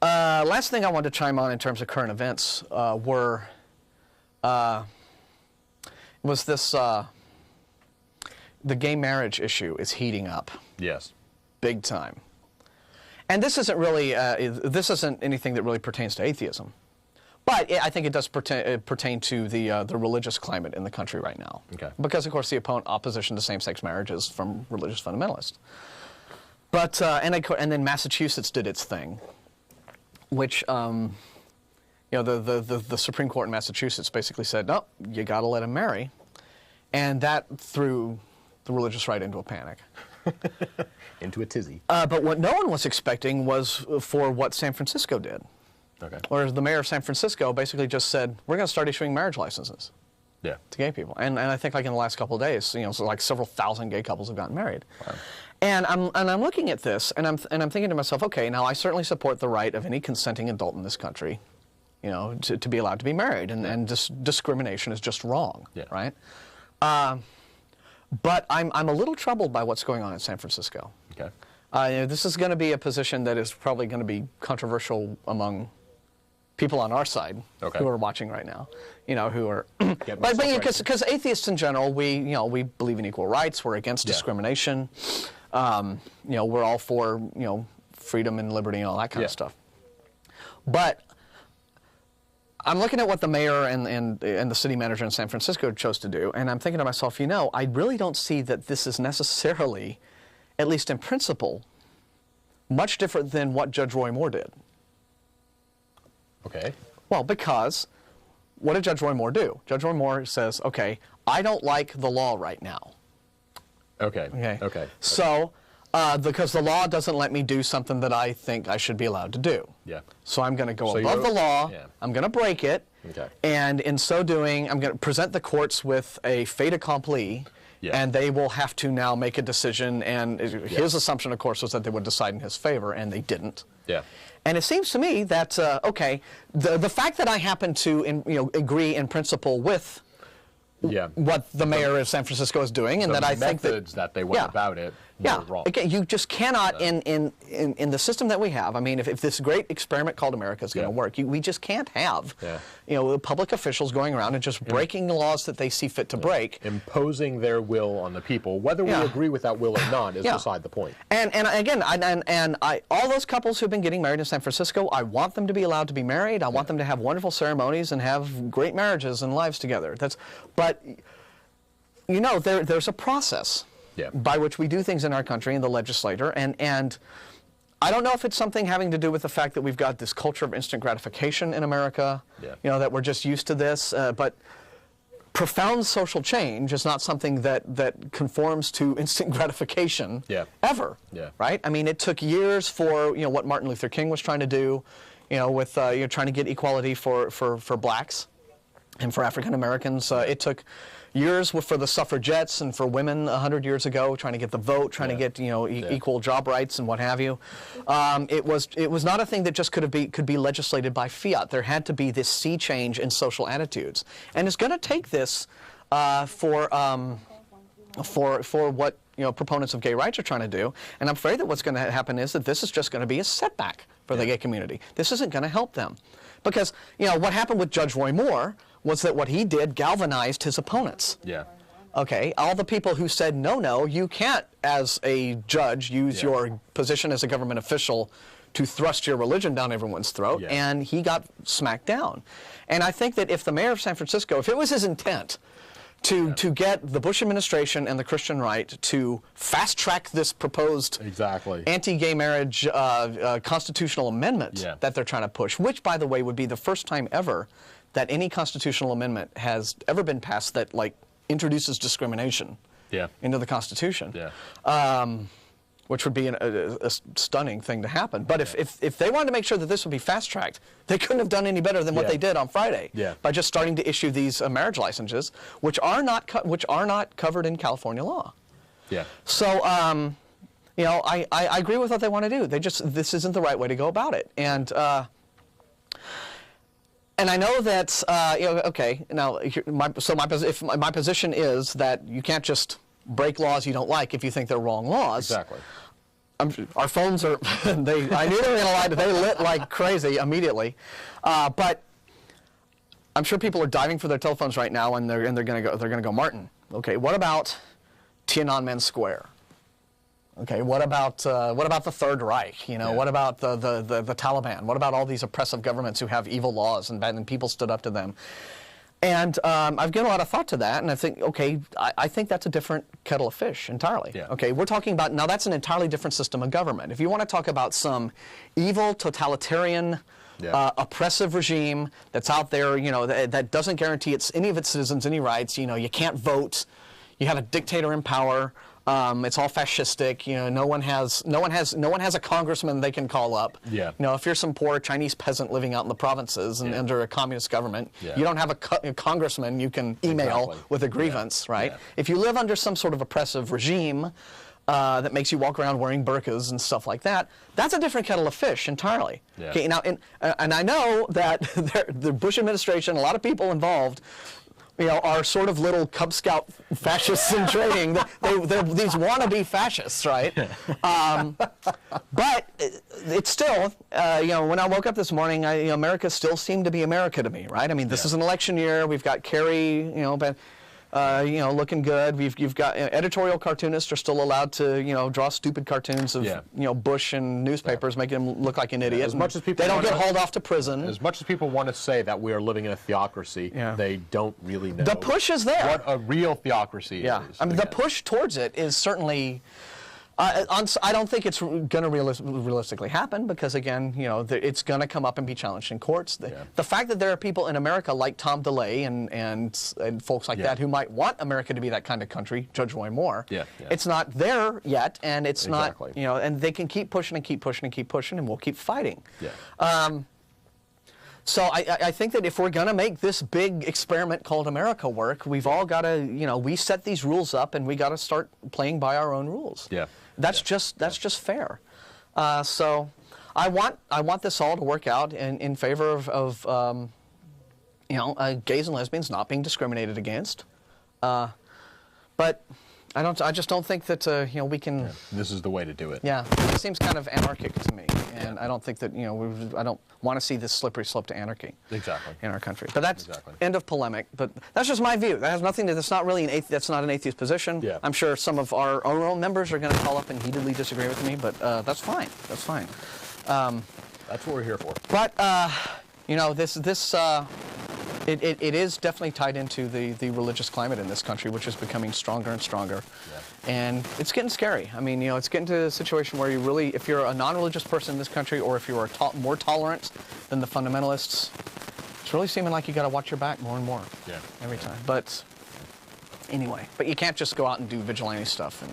Last thing I wanted to chime on in terms of current events was this, the gay marriage issue is heating up. Yes. Big time. And this isn't really, this isn't anything that really pertains to atheism. But I think it does pertain to the religious climate in the country right now. Okay. Because, of course, the opposition to same-sex marriage is from religious fundamentalists. But, and then Massachusetts did its thing, which, the Supreme Court in Massachusetts basically said, no, you got to let him marry. And that threw the religious right into a panic. Into a tizzy. But what no one was expecting was for what San Francisco did. Okay. Whereas the mayor of San Francisco basically just said, we're going to start issuing marriage licenses to gay people. And I think like in the last couple of days, so like several thousand gay couples have gotten married. Wow. And I'm looking at this, and I'm thinking to myself, okay, now I certainly support the right of any consenting adult in this country, to be allowed to be married, and discrimination is just wrong, right? But I'm a little troubled by what's going on in San Francisco. Okay. This is going to be a position that is probably going to be controversial among people on our side who are watching right now, who are, but because atheists in general, we believe in equal rights, we're against discrimination, we're all for freedom and liberty and all that kind of stuff. But I'm looking at what the mayor and the city manager in San Francisco chose to do, and I'm thinking to myself, I really don't see that this is necessarily, at least in principle, much different than what Judge Roy Moore did. Okay. Well, because what did Judge Roy Moore do? Judge Roy Moore says, okay, I don't like the law right now. Okay. So, because the law doesn't let me do something that I think I should be allowed to do. Yeah. So I'm going to go above the law, I'm going to break it, and in so doing, I'm going to present the courts with a fait accompli, and they will have to now make a decision, and his assumption, of course, was that they would decide in his favor, and they didn't. Yeah. And it seems to me that, okay, the fact that I happen to agree in principle with what the mayor of San Francisco is doing, and that I think that methods that they went about it were wrong. Again, you just cannot in the system that we have. I mean, if this great experiment called America is going to work, we just can't have public officials going around and just breaking the laws that they see fit to break, imposing their will on the people. Whether we agree with that will or not is beside the point. And again, all those couples who've been getting married in San Francisco, I want them to be allowed to be married. I want them to have wonderful ceremonies and have great marriages and lives together. But there's a process by which we do things in our country in the legislature, and I don't know if it's something having to do with the fact that we've got this culture of instant gratification in America, that we're just used to this, but profound social change is not something that conforms to instant gratification ever, right? I mean, it took years for, what Martin Luther King was trying to do, with trying to get equality for blacks and for African Americans. It took years for the suffragettes and for women 100 years ago, trying to get the vote, trying to get equal job rights and what have you. It was not a thing that just could be legislated by fiat. There had to be this sea change in social attitudes, and it's going to take this for what proponents of gay rights are trying to do. And I'm afraid that what's going to happen is that this is just going to be a setback for the gay community. This isn't going to help them, because what happened with Judge Roy Moore was that what he did galvanized his opponents. Okay, all the people who said, no, you can't, as a judge, use your position as a government official to thrust your religion down everyone's throat, and he got smacked down. And I think that if the mayor of San Francisco, if it was his intent to get the Bush administration and the Christian right to fast-track this proposed anti-gay marriage constitutional amendment that they're trying to push, which, by the way, would be the first time ever that any constitutional amendment has ever been passed that, introduces discrimination into the Constitution, which would be a stunning thing to happen. But if they wanted to make sure that this would be fast-tracked, they couldn't have done any better than what they did on Friday by just starting to issue these marriage licenses, which are not covered in California law. So, I agree with what they want to do. This isn't the right way to go about it. And I know that, okay, now, my position is that you can't just break laws you don't like if you think they're wrong laws. our phones are, I knew they were going to lie, they lit like crazy immediately. But I'm sure people are diving for their telephones right now, and they're going to go, Martin, okay, what about Tiananmen Square? Okay, what about the Third Reich? You know, what about the Taliban? What about all these oppressive governments who have evil laws and people stood up to them? And I've given a lot of thought to that, and I think, okay, I think that's a different kettle of fish entirely. Yeah. Okay, we're talking about, now that's an entirely different system of government. If you want to talk about some evil, totalitarian, oppressive regime that's out there, you know, that doesn't guarantee any of its citizens any rights, you know, you can't vote, you have a dictator in power, it's all fascistic. You know, no one has a congressman they can call up. Yeah. You know, if you're some poor Chinese peasant living out in the provinces and under a communist government, you don't have a congressman you can email with a grievance, right? Yeah. If you live under some sort of oppressive regime that makes you walk around wearing burqas and stuff like that, that's a different kettle of fish entirely. Yeah. Okay. Now, and I know that the Bush administration, a lot of people involved, you know, are sort of little Cub Scout fascists in training. They're these wannabe fascists, right? But it's still, you know, when I woke up this morning, America still seemed to be America to me, right? I mean, this is an election year. We've got Kerry, looking good. You've got editorial cartoonists are still allowed to, draw stupid cartoons of, Bush and newspapers, making him look like an idiot. As much as people they don't get hauled off to prison. As much as people want to say that we are living in a theocracy, they don't really know. The push is there. What a real theocracy is. I mean, the push towards it is certainly. I don't think it's going to realistically happen because, again, it's going to come up and be challenged in courts. The fact that there are people in America like Tom DeLay and folks like that who might want America to be that kind of country, Judge Roy Moore, it's not there yet, and it's not, and they can keep pushing and keep pushing and keep pushing, and we'll keep fighting. So I think that if we're going to make this big experiment called America work, we've all got to, we set these rules up, and we got to start playing by our own rules. That's just fair. So I want this all to work out in favor of gays and lesbians not being discriminated against. But I just don't think that we can. Yeah, this is the way to do it. Yeah, it seems kind of anarchic to me, and I don't think that I don't want to see this slippery slope to anarchy. Exactly. In our country, but that's end of polemic. But that's just my view. That has nothing to. That's not really that's not an atheist position. Yeah. I'm sure some of our own members are going to call up and heatedly disagree with me, but that's fine. That's fine. That's what we're here for. But It is definitely tied into the religious climate in this country, which is becoming stronger and stronger. And it's getting scary. I mean, it's getting to a situation where if you're a non-religious person in this country, or if you are more tolerant than the fundamentalists, it's really seeming like you got to watch your back more and more every time. But anyway, you can't just go out and do vigilante stuff and